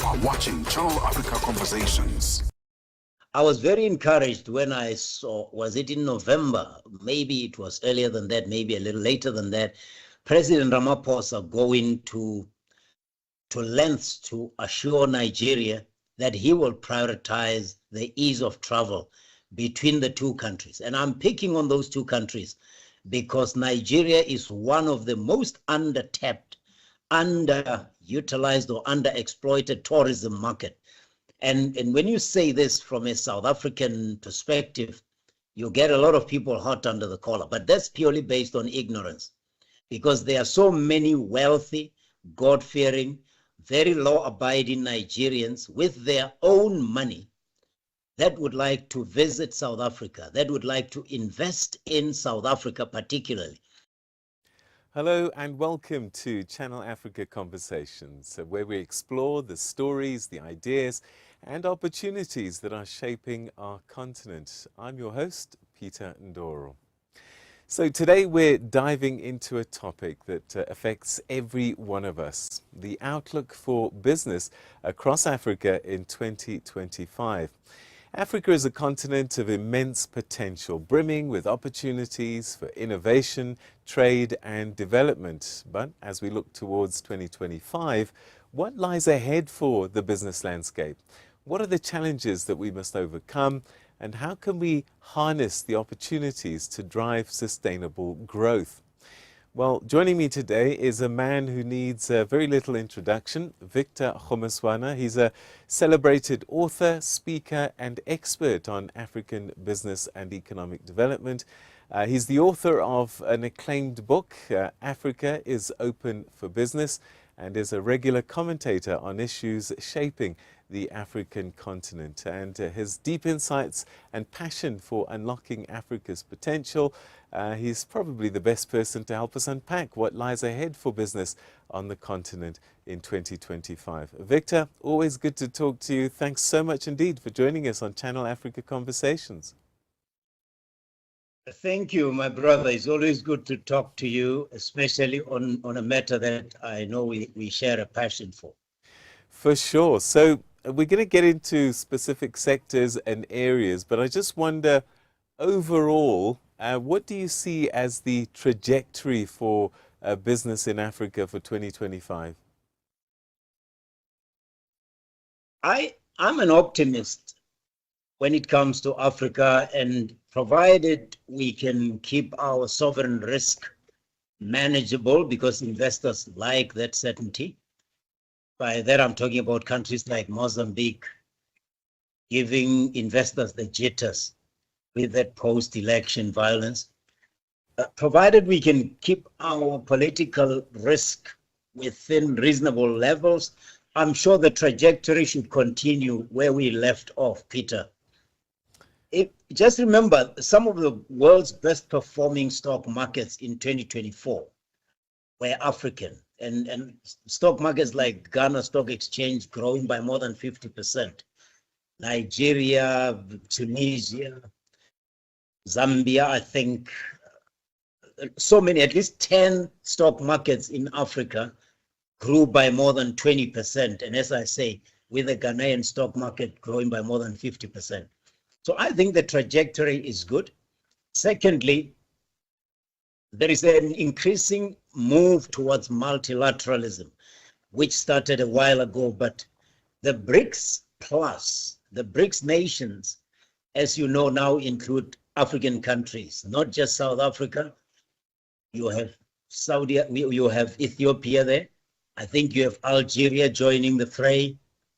are watching Channel Africa Conversations. I was very encouraged when I saw, was it in November? Maybe it was earlier than that, maybe a little later than that. President Ramaphosa going to lengths to assure Nigeria that he will prioritize the ease of travel between the two countries. And I'm picking on those two countries because Nigeria is one of the most undertapped, underutilized or underexploited tourism market. And when you say this from a South African perspective, you get a lot of people hot under the collar, but that's purely based on ignorance because there are so many wealthy, God-fearing, very law-abiding Nigerians with their own money that would like to visit South Africa, that would like to invest in South Africa particularly. Hello and welcome to Channel Africa Conversations, where we explore the stories, the ideas and opportunities that are shaping our continent. I'm your host, Peter Ndoro. So today we're diving into a topic that affects every one of us, the outlook for business across Africa in 2025. Africa is a continent of immense potential, brimming with opportunities for innovation, trade and development. But as we look towards 2025, what lies ahead for the business landscape? What are the challenges that we must overcome? And how can we harness the opportunities to drive sustainable growth? Well, joining me today is a man who needs very little introduction, Victor Kgomoeswana. He's a celebrated author, speaker, and expert on African business and economic development. He's the author of an acclaimed book, Africa is Open for Business, and is a regular commentator on issues shaping the African continent. And his deep insights and passion for unlocking Africa's potential, he's probably the best person to help us unpack what lies ahead for business on the continent in 2025. Victor, always good to talk to you. Thanks so much indeed for joining us on Channel Africa Conversations. Thank you, my brother. It's always good to talk to you, especially on a matter that I know we share a passion for. For sure. So we're going to get into specific sectors and areas, but I just wonder, overall, what do you see as the trajectory for business in Africa for 2025? I'm an optimist when it comes to Africa, and provided we can keep our sovereign risk manageable, because investors like that certainty. By that, I'm talking about countries like Mozambique, giving investors the jitters with that post-election violence. Provided we can keep our political risk within reasonable levels, I'm sure the trajectory should continue where we left off, Peter. Just remember, some of the world's best performing stock markets in 2024 were African. And stock markets like Ghana Stock Exchange growing by more than 50%. Nigeria, Tunisia, Zambia, I think, so many, at least 10 stock markets in Africa grew by more than 20%. And as I say, with the Ghanaian stock market growing by more than 50%. So I think the trajectory is good. Secondly, there is an increasing move towards multilateralism, which started a while ago, but the BRICS plus, the BRICS nations, as you know, now include African countries, not just South Africa. You have you have Ethiopia there. I think you have Algeria joining the fray,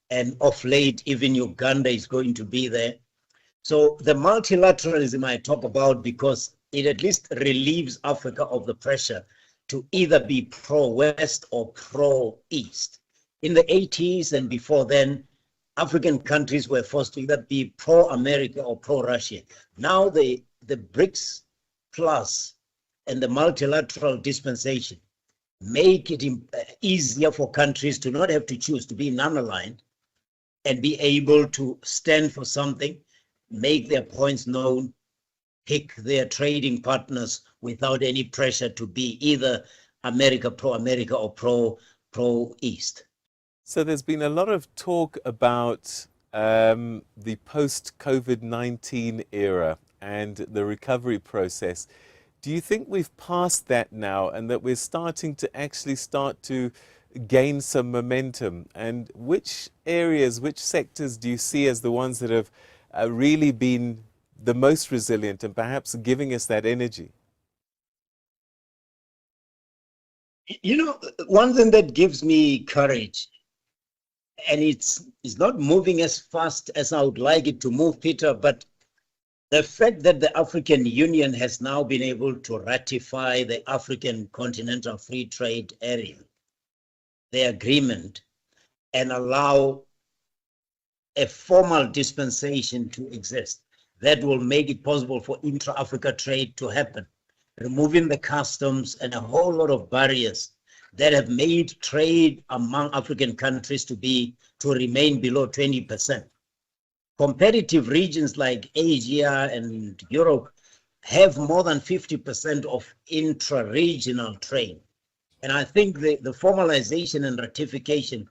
and of late, even Uganda is going to be there. So the multilateralism I talk about because it at least relieves Africa of the pressure to either be pro-West or pro-East. In the 80s and before then, African countries were forced to either be pro-America or pro-Russia. Now the BRICS plus and the multilateral dispensation make it easier for countries to not have to choose, to be non-aligned and be able to stand for something, make their points known, pick their trading partners without any pressure to be either America or pro-East. So there's been a lot of talk about the post-COVID-19 era and the recovery process. Do you think we've passed that now and that we're starting to actually start to gain some momentum? And which areas, which sectors do you see as the ones that have really been the most resilient and perhaps giving us that energy? You know, one thing that gives me courage, and it's not moving as fast as I would like it to move, Peter, but the fact that the African Union has now been able to ratify the African Continental Free Trade Area, the agreement, and allow a formal dispensation to exist that will make it possible for intra-Africa trade to happen, removing the customs and a whole lot of barriers that have made trade among African countries to remain below 20%. Competitive regions like Asia and Europe have more than 50% of intra-regional trade. And I think the formalization and ratification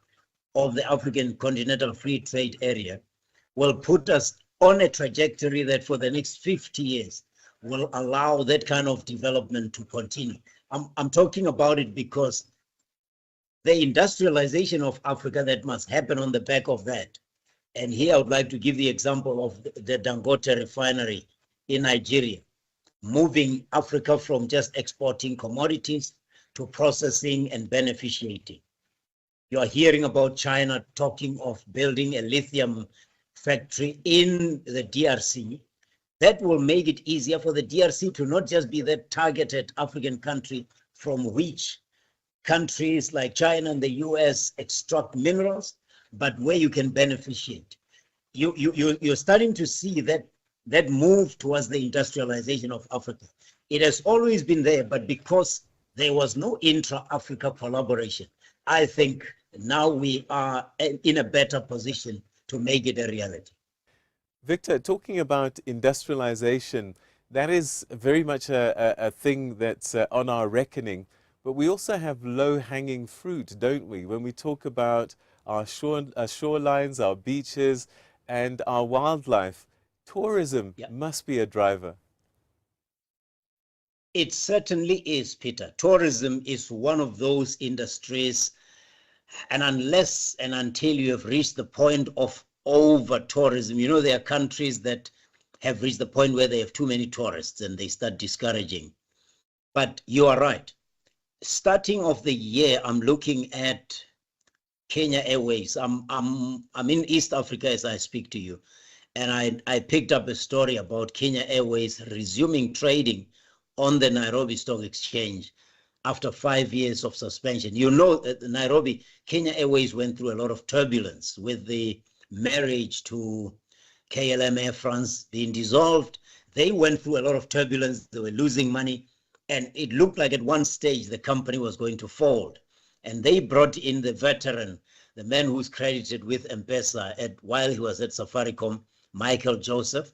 of the African Continental Free Trade Area will put us on a trajectory that for the next 50 years will allow that kind of development to continue. I'm talking about it because the industrialization of Africa that must happen on the back of that. And here I would like to give the example of the Dangote refinery in Nigeria, moving Africa from just exporting commodities to processing and beneficiating. You are hearing about China talking of building a lithium factory in the DRC. That will make it easier for the DRC to not just be that targeted African country from which countries like China and the US extract minerals, but where you can beneficiate. You're starting to see that move towards the industrialization of Africa. It has always been there, but because there was no intra-Africa collaboration, I think now we are in a better position to make it a reality. Victor, talking about industrialization, that is very much a thing that's on our reckoning, but we also have low-hanging fruit, don't we? When we talk about our shorelines, our beaches, and our wildlife, tourism must be a driver. It certainly is, Peter. Tourism is one of those industries, and unless and until you have reached the point of over-tourism, you know, there are countries that have reached the point where they have too many tourists and they start discouraging. But you are right. Starting of the year, I'm looking at Kenya Airways. I'm in East Africa as I speak to you, and I picked up a story about Kenya Airways resuming trading on the Nairobi Stock Exchange after 5 years of suspension. You know that Nairobi, Kenya Airways went through a lot of turbulence with the marriage to KLM Air France being dissolved. They went through a lot of turbulence. They were losing money, and it looked like at one stage the company was going to fold. And they brought in the veteran, the man who's credited with M-Pesa while he was at Safaricom, Michael Joseph,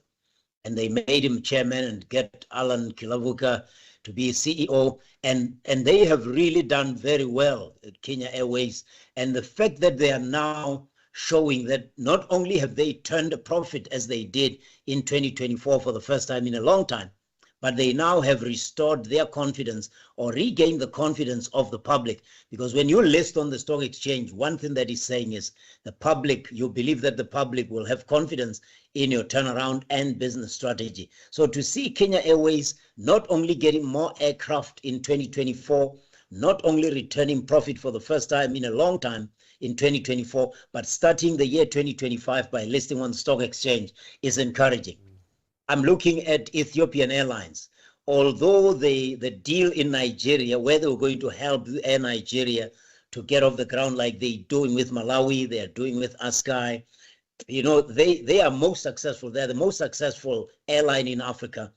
and they made him chairman and get Alan Kilavuka to be CEO, and they have really done very well at Kenya Airways. And the fact that they are now showing that not only have they turned a profit as they did in 2024 for the first time in a long time, but they now have restored their confidence or regained the confidence of the public. Because when you list on the stock exchange, one thing that is saying is the public, you believe that the public will have confidence in your turnaround and business strategy. So to see Kenya Airways not only getting more aircraft in 2024, not only returning profit for the first time in a long time in 2024, but starting the year 2025 by listing on the stock exchange is encouraging. I'm looking at Ethiopian Airlines. Although the deal in Nigeria, where they were going to help Air Nigeria to get off the ground like they're doing with Malawi, they're doing with Askai, you know, they are most successful. They're the most successful airline in Africa,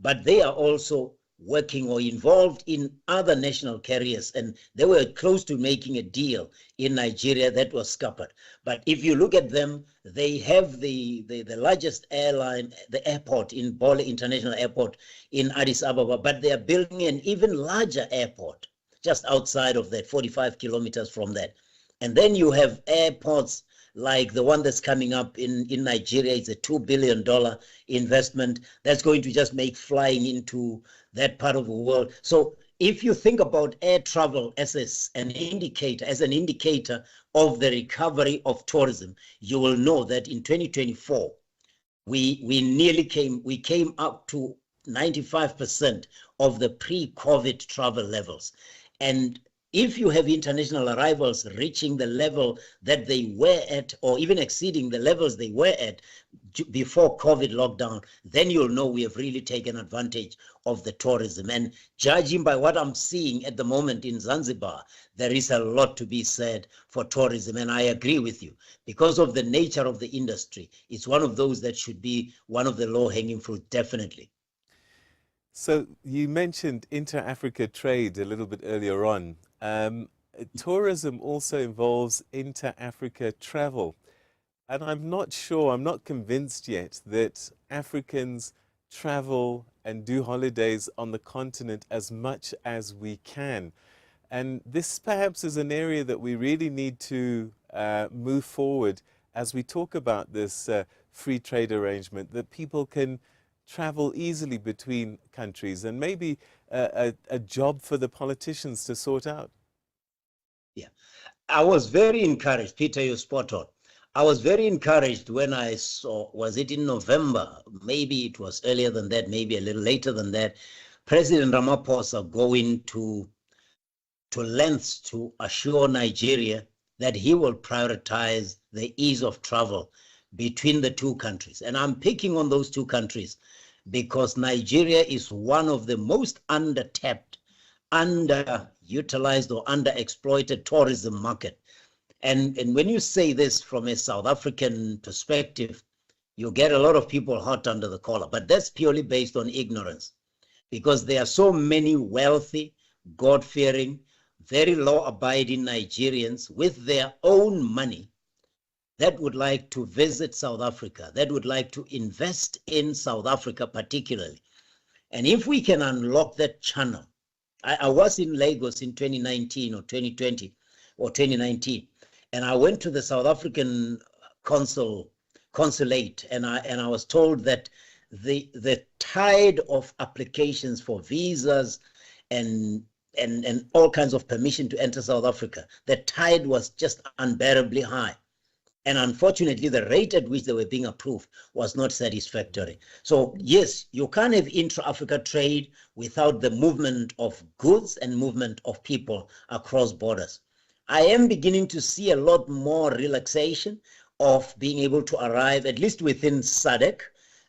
but they are also working or involved in other national carriers, and they were close to making a deal in Nigeria that was scuppered. But if you look at them, they have the largest airline, the airport in Bole International Airport in Addis Ababa, but they are building an even larger airport just outside of that, 45 kilometers from that. And then you have airports like the one that's coming up in Nigeria. It's a $2 billion investment that's going to just make flying into that part of the world. So if you think about air travel as an indicator of the recovery of tourism, you will know that in 2024, we came up to 95% of the pre-COVID travel levels. And if you have international arrivals reaching the level that they were at, or even exceeding the levels they were at before COVID lockdown, then you'll know we have really taken advantage of the tourism. And judging by what I'm seeing at the moment in Zanzibar, there is a lot to be said for tourism. And I agree with you. Because of the nature of the industry, it's one of those that should be one of the low-hanging fruit, definitely. So you mentioned inter-Africa trade a little bit earlier on. Tourism also involves inter-Africa travel. And I'm not convinced yet that Africans travel and do holidays on the continent as much as we can. And this perhaps is an area that we really need to move forward as we talk about this free trade arrangement, that people can travel easily between countries, and maybe a job for the politicians to sort out. Yeah, I was very encouraged, Peter, you're spot on. I was very encouraged when I saw, was it in November? Maybe it was earlier than that, maybe a little later than that, President Ramaphosa going to lengths to assure Nigeria that he will prioritize the ease of travel between the two countries. And I'm picking on those two countries because Nigeria is one of the most undertapped, underutilized or underexploited tourism market. And when you say this from a South African perspective, you get a lot of people hot under the collar, but that's purely based on ignorance because there are so many wealthy, God-fearing, very law-abiding Nigerians with their own money that would like to visit South Africa, that would like to invest in South Africa particularly. And if we can unlock that channel, I was in Lagos in 2019 or 2020 or 2019, and I went to the South African consulate, and I was told that the tide of applications for visas and all kinds of permission to enter South Africa, the tide was just unbearably high. And unfortunately, the rate at which they were being approved was not satisfactory. So yes, you can't have intra-Africa trade without the movement of goods and movement of people across borders. I am beginning to see a lot more relaxation of being able to arrive, at least within SADC.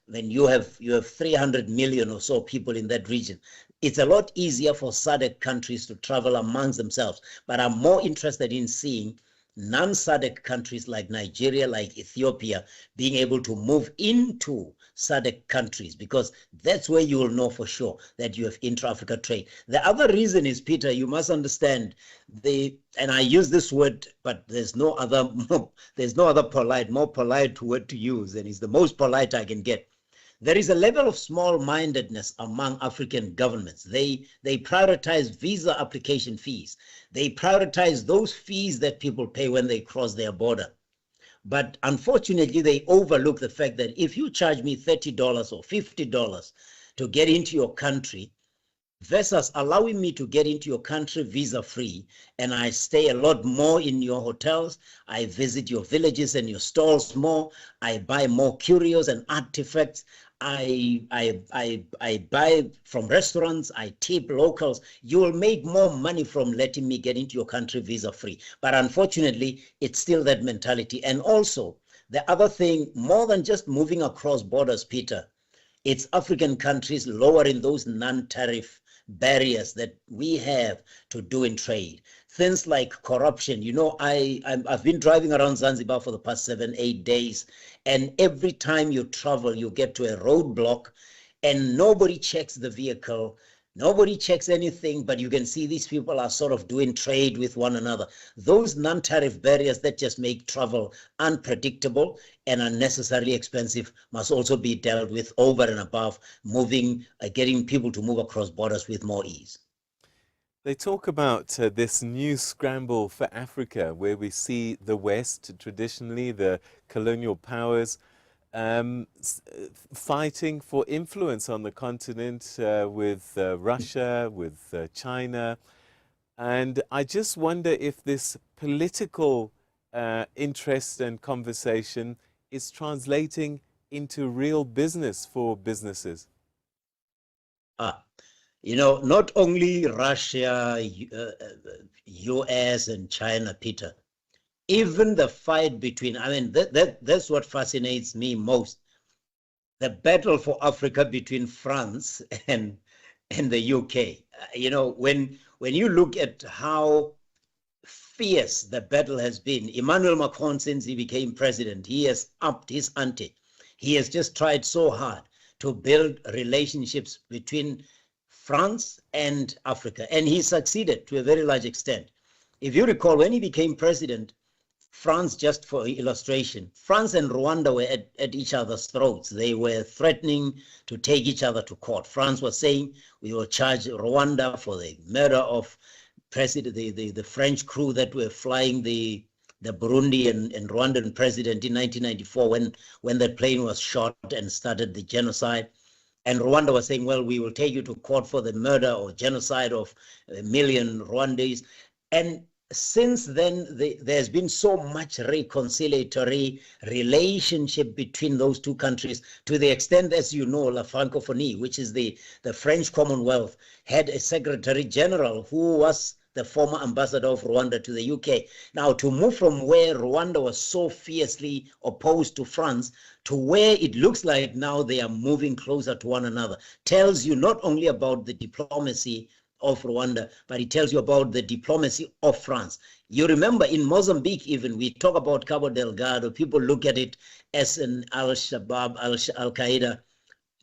When you have 300 million or so people in that region, it's a lot easier for SADC countries to travel amongst themselves. But I'm more interested in seeing non-SADC countries like Nigeria, like Ethiopia, being able to move into SADC countries, because that's where you will know for sure that you have intra-Africa trade. The other reason is, Peter, you must understand and I use this word, but there's no other more polite word to use, and it's the most polite I can get. There is a level of small-mindedness among African governments. They prioritize visa application fees. They prioritize those fees that people pay when they cross their border. But unfortunately, they overlook the fact that if you charge me $30 or $50 to get into your country, versus allowing me to get into your country visa-free, and I stay a lot more in your hotels, I visit your villages and your stalls more, I buy more curios and artifacts, I buy from restaurants, I tip locals. You will make more money from letting me get into your country visa-free. But unfortunately, it's still that mentality. And also, the other thing, more than just moving across borders, Peter, it's African countries lowering those non-tariff barriers that we have to do in trade. Things like corruption. You know, I've been driving around Zanzibar for the past 7-8 days, and every time you travel, you get to a roadblock, and nobody checks the vehicle. Nobody checks anything, but you can see these people are sort of doing trade with one another. Those non-tariff barriers that just make travel unpredictable and unnecessarily expensive must also be dealt with over and above getting people to move across borders with more ease. They talk about this new scramble for Africa, where we see the West, traditionally the colonial powers, fighting for influence on the continent with Russia, with China. And I just wonder if this political interest and conversation is translating into real business for businesses. Not only Russia, US and China, Peter, even the fight between, that's what fascinates me most. The battle for Africa between France and the UK. When you look at how fierce the battle has been, Emmanuel Macron, since he became president, he has upped his ante. He has just tried so hard to build relationships between France and Africa, and he succeeded to a very large extent. If you recall, when he became president, France, just for illustration, France and Rwanda were at each other's throats. They were threatening to take each other to court. France was saying, we will charge Rwanda for the murder of the French crew that were flying the Burundi and Rwandan president in 1994 when that plane was shot and started the genocide. And Rwanda was saying, well, we will take you to court for the murder or genocide of 1 million Rwandese. And since then, there's been so much reconciliatory relationship between those two countries, to the extent, as you know, La Francophonie, which is the French Commonwealth, had a Secretary General who was the former ambassador of Rwanda to the UK. Now, to move from where Rwanda was so fiercely opposed to France to where it looks like now they are moving closer to one another tells you not only about the diplomacy of Rwanda, but it tells you about the diplomacy of France. You remember in Mozambique, even, we talk about Cabo Delgado, people look at it as an Al-Shabaab, Al-Qaeda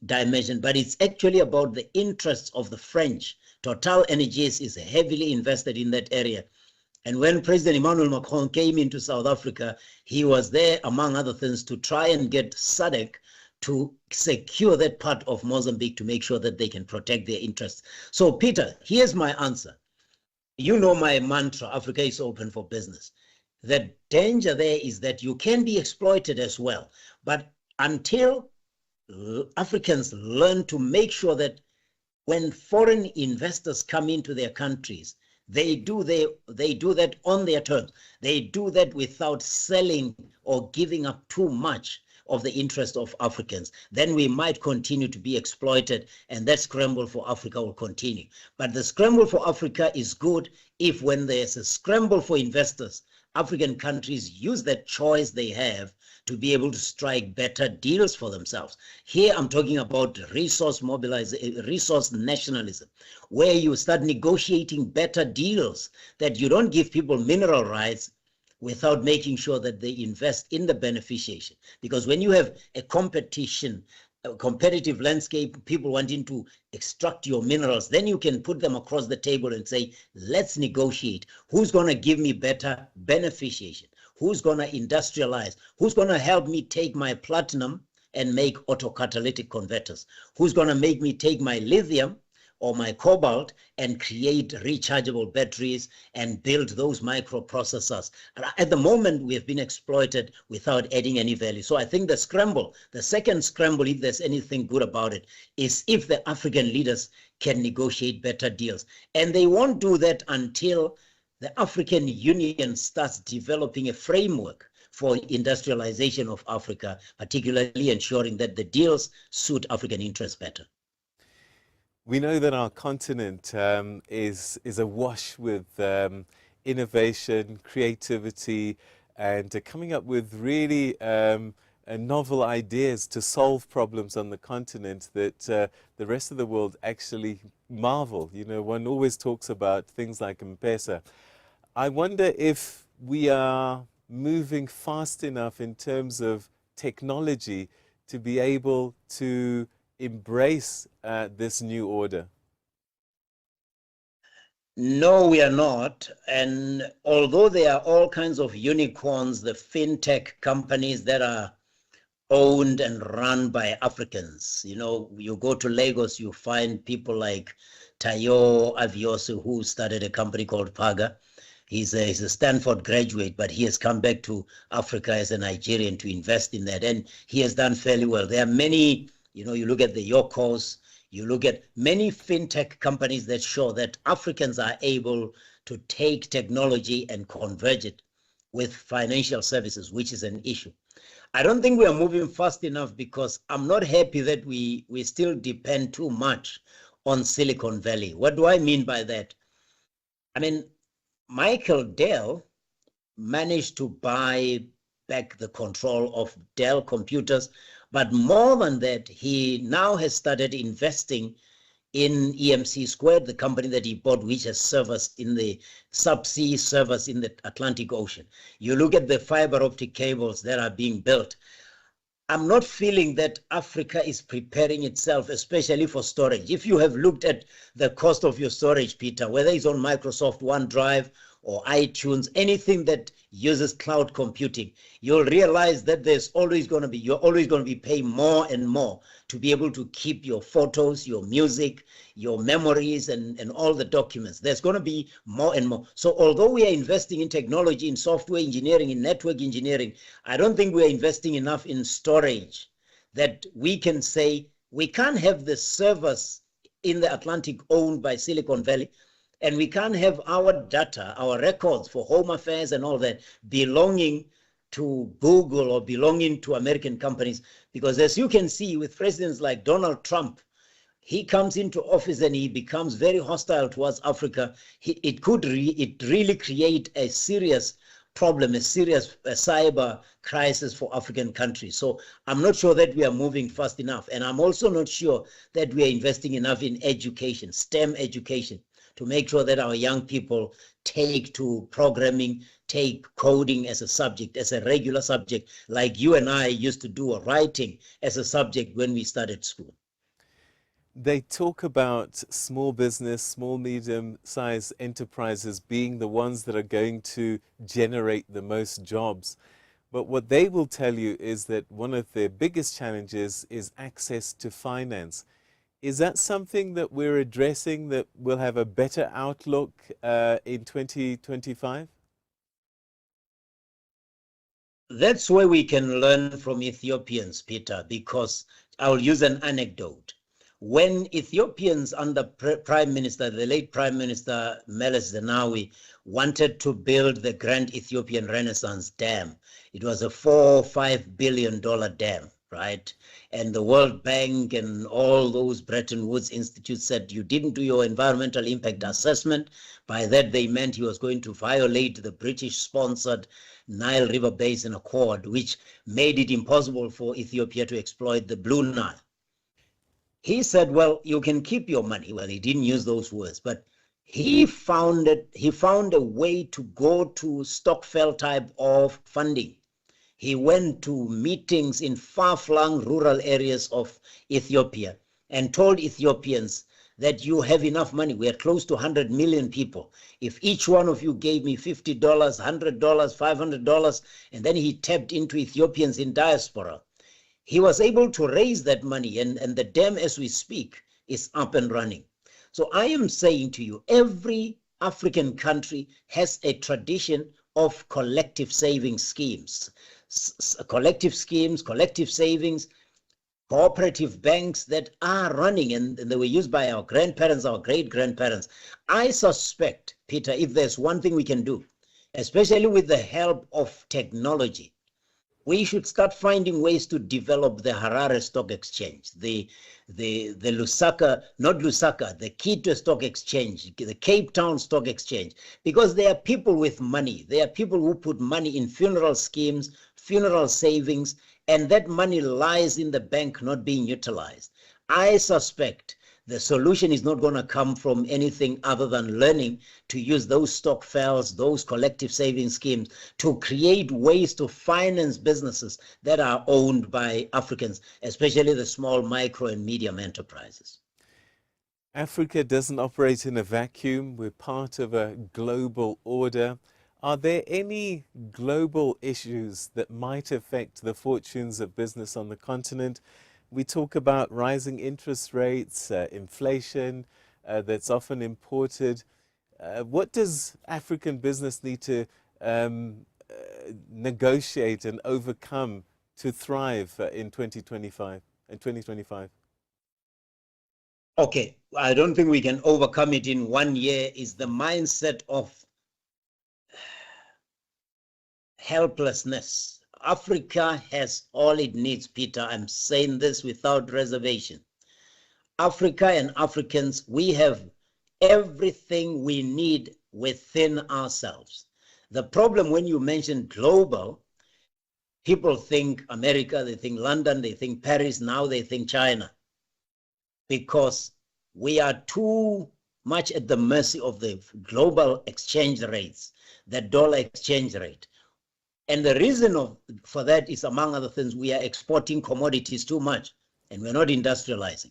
dimension, but it's actually about the interests of the French. Total Energies is heavily invested in that area. And when President Emmanuel Macron came into South Africa, he was there, among other things, to try and get SADC to secure that part of Mozambique to make sure that they can protect their interests. So, Peter, here's my answer. You know my mantra, Africa is open for business. The danger there is that you can be exploited as well. But until Africans learn to make sure that when foreign investors come into their countries, they do that on their terms. They do that without selling or giving up too much of the interest of Africans. Then we might continue to be exploited, and that scramble for Africa will continue. But the scramble for Africa is good if, when there's a scramble for investors, African countries use that choice they have to be able to strike better deals for themselves. Here I'm talking about resource nationalism, where you start negotiating better deals, that you don't give people mineral rights without making sure that they invest in the beneficiation. Because when you have a competitive landscape, people wanting to extract your minerals, then you can put them across the table and say, let's negotiate. Who's going to give me better beneficiation? Who's going to industrialize? Who's going to help me take my platinum and make autocatalytic converters? Who's going to make me take my lithium or my cobalt and create rechargeable batteries and build those microprocessors? At the moment, we have been exploited without adding any value. So I think the second scramble, if there's anything good about it, is if the African leaders can negotiate better deals. And they won't do that until the African Union starts developing a framework for industrialization of Africa, particularly ensuring that the deals suit African interests better. We know that our continent is awash with innovation, creativity, and coming up with really novel ideas to solve problems on the continent that the rest of the world actually marvel. You know, one always talks about things like M-Pesa. I wonder if we are moving fast enough in terms of technology to be able to embrace this new order. No, we are not. And although there are all kinds of unicorns, the fintech companies that are owned and run by Africans, you know, you go to Lagos, you find people like Tayo Aviosu, who started a company called Paga. He's a Stanford graduate, but he has come back to Africa as a Nigerian to invest in that, and he has done fairly well. There are many, you look at the Yokos, you look at many fintech companies that show that Africans are able to take technology and converge it with financial services, which is an issue. I don't think we are moving fast enough because I'm not happy that we still depend too much on Silicon Valley. What do I mean by that? I mean, Michael Dell managed to buy back the control of Dell Computers, but more than that, he now has started investing in EMC Squared, the company that he bought, which has servers in the subsea servers in the Atlantic Ocean. You look at the fiber optic cables that are being built. I'm not feeling that Africa is preparing itself, especially for storage. If you have looked at the cost of your storage, Peter, whether it's on Microsoft OneDrive or iTunes, anything that uses cloud computing, you'll realize that you're always going to be paying more and more to be able to keep your photos, your music, your memories, and all the documents. There's going to be more and more. So although we are investing in technology, in software engineering, in network engineering, I don't think we are investing enough in storage that we can say we can't have the servers in the Atlantic owned by Silicon Valley, and we can't have our data, our records for home affairs and all that belonging to Google or belonging to American companies. Because as you can see with presidents like Donald Trump, he comes into office and he becomes very hostile towards Africa. It really create a serious problem, a serious cyber crisis for African countries. So I'm not sure that we are moving fast enough. And I'm also not sure that we are investing enough in education, STEM education, to make sure that our young people take to programming, take coding as a subject, as a regular subject, like you and I used to do, or writing as a subject when we started school. They talk about small business, small, medium-sized enterprises being the ones that are going to generate the most jobs. But what they will tell you is that one of their biggest challenges is access to finance. Is that something that we're addressing that will have a better outlook in 2025? That's where we can learn from Ethiopians, Peter, because I'll use an anecdote. When Ethiopians under Prime Minister, the late Prime Minister Meles Zenawi, wanted to build the Grand Ethiopian Renaissance Dam, it was a $4-5 billion dam, right? And the World Bank and all those Bretton Woods institutes said you didn't do your environmental impact assessment. By that they meant he was going to violate the British-sponsored Nile River Basin Accord, which made it impossible for Ethiopia to exploit the Blue Nile. He said, well, you can keep your money. Well, he didn't use those words, but he found a way to go to Stockfell type of funding. He went to meetings in far-flung rural areas of Ethiopia and told Ethiopians that you have enough money. We are close to 100 million people. If each one of you gave me $50, $100, $500, and then he tapped into Ethiopians in diaspora, he was able to raise that money, and the dam, as we speak, is up and running. So I am saying to you, every African country has a tradition of collective saving schemes. Collective schemes, collective savings, cooperative banks that are running, and they were used by our grandparents, our great-grandparents. I suspect, Peter, if there's one thing we can do, especially with the help of technology, we should start finding ways to develop the Harare Stock Exchange, the Lusaka, not Lusaka, the Quito Stock Exchange, the Cape Town Stock Exchange, because there are people with money. There are people who put money in funeral schemes, funeral savings, and that money lies in the bank not being utilized. I suspect the solution is not going to come from anything other than learning to use those stock files, those collective savings schemes, to create ways to finance businesses that are owned by Africans, especially the small, micro, and medium enterprises. Africa doesn't operate in a vacuum. We're part of a global order. Are there any global issues that might affect the fortunes of business on the continent? We talk about rising interest rates, inflation, that's often imported. What does African business need to negotiate and overcome to thrive in 2025 and 2025? Okay, I don't think we can overcome it in 1 year. Is the mindset of helplessness. Africa has all it needs, Peter. I'm saying this without reservation. Africa and Africans, we have everything we need within ourselves. The problem when you mention global, people think America, they think London, they think Paris, now they think China, because we are too much at the mercy of the global exchange rates, the dollar exchange rate. And the reason for that is, among other things, we are exporting commodities too much and we're not industrializing.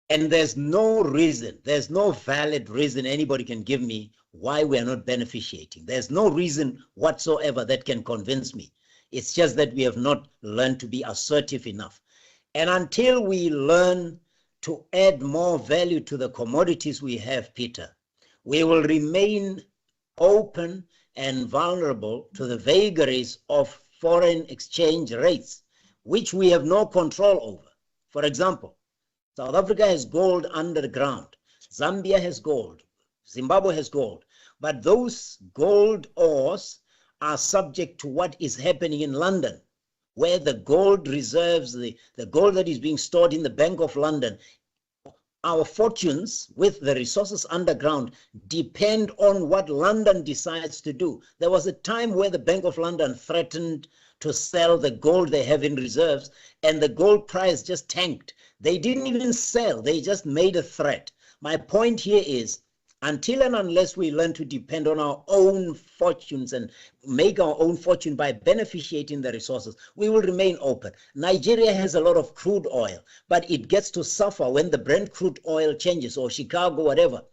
And there's no reason, there's no valid reason anybody can give me why we are not beneficiating. There's no reason whatsoever that can convince me. It's just that we have not learned to be assertive enough. And until we learn to add more value to the commodities we have, Peter, we will remain open and vulnerable to the vagaries of foreign exchange rates, which we have no control over. For example, South Africa has gold underground. Zambia has gold. Zimbabwe has gold. But those gold ores are subject to what is happening in London, where the gold reserves, the gold that is being stored in the Bank of London. Our fortunes with the resources underground depend on what London decides to do. There was a time where the Bank of London threatened to sell the gold they have in reserves, and the gold price just tanked. They didn't even sell, they just made a threat. My point here is, until and unless we learn to depend on our own fortunes and make our own fortune by beneficiating the resources, we will remain open. Nigeria has a lot of crude oil, but it gets to suffer when the Brent crude oil changes, or Chicago, whatever.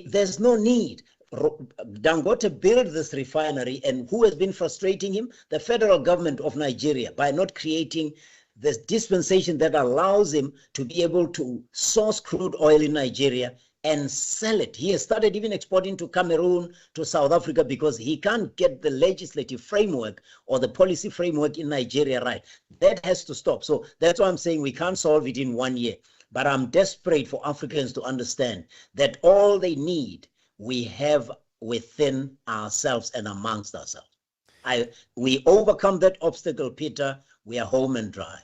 There's no need. Dangote built this refinery, and who has been frustrating him? The federal government of Nigeria, by not creating this dispensation that allows him to be able to source crude oil in Nigeria and sell it. He has started even exporting to Cameroon, to South Africa, because he can't get the legislative framework or the policy framework in Nigeria right. That has to stop. So that's why I'm saying we can't solve it in 1 year. But I'm desperate for Africans to understand that all they need, we have within ourselves and amongst ourselves. We overcome that obstacle, Peter, we are home and dry.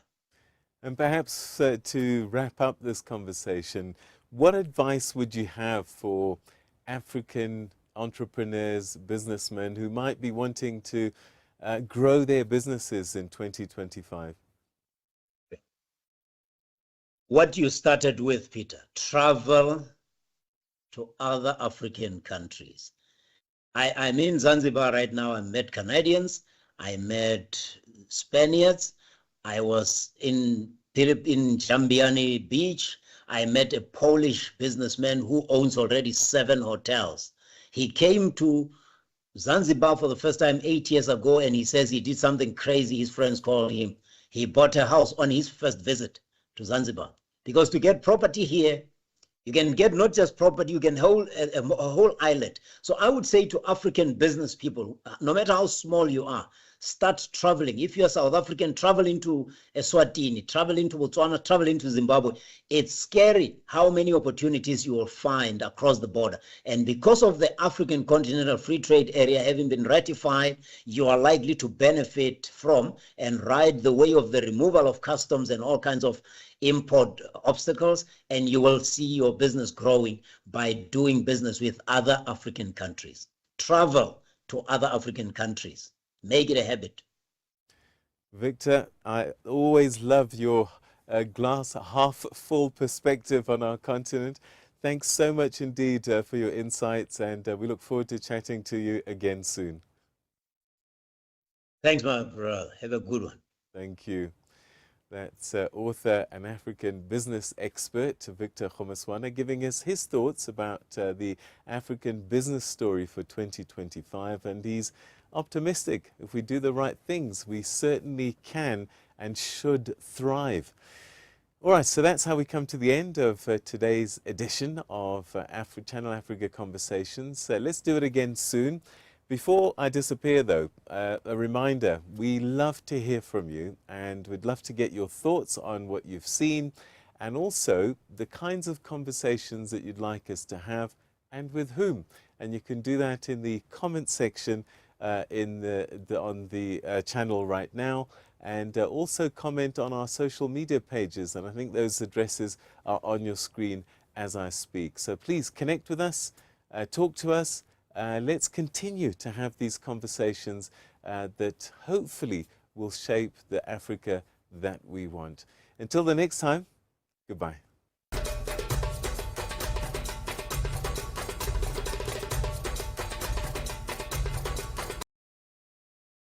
And perhaps to wrap up this conversation, what advice would you have for African entrepreneurs, businessmen who might be wanting to grow their businesses in 2025? What you started with, Peter, travel to other African countries. I'm in Zanzibar right now. I met Canadians, I met Spaniards, I was in Jambiani Beach. I met a Polish businessman who owns already 7 hotels. He came to Zanzibar for the first time 8 years ago, and he says he did something crazy. His friends called him. He bought a house on his first visit to Zanzibar. Because to get property here, you can get not just property, you can hold a whole island. So I would say to African business people, no matter how small you are, start traveling. If you're South African, travel into Eswatini, travel into Botswana, travel into Zimbabwe. It's scary how many opportunities you will find across the border. And because of the African Continental Free Trade Area having been ratified, you are likely to benefit from and ride the way of the removal of customs and all kinds of import obstacles, and you will see your business growing by doing business with other African countries. Travel to other African countries. Make it a habit. Victor, I always love your glass half full perspective on our continent. Thanks so much indeed for your insights, and we look forward to chatting to you again soon. Thanks, my brother. Have a good one. Thank you. That's author and African business expert Victor Kgomoeswana giving us his thoughts about the African business story for 2025, and he's optimistic. If we do the right things, we certainly can and should thrive. All right, so that's how we come to the end of today's edition of Channel Africa Conversations. Let's do it again soon. Before I disappear, though, a reminder, we love to hear from you and we'd love to get your thoughts on what you've seen and also the kinds of conversations that you'd like us to have and with whom. And you can do that in the comment section on the channel right now, and also comment on our social media pages, and I think those addresses are on your screen as I speak. So please connect with us, talk to us, let's continue to have these conversations that hopefully will shape the Africa that we want. Until the next time, goodbye.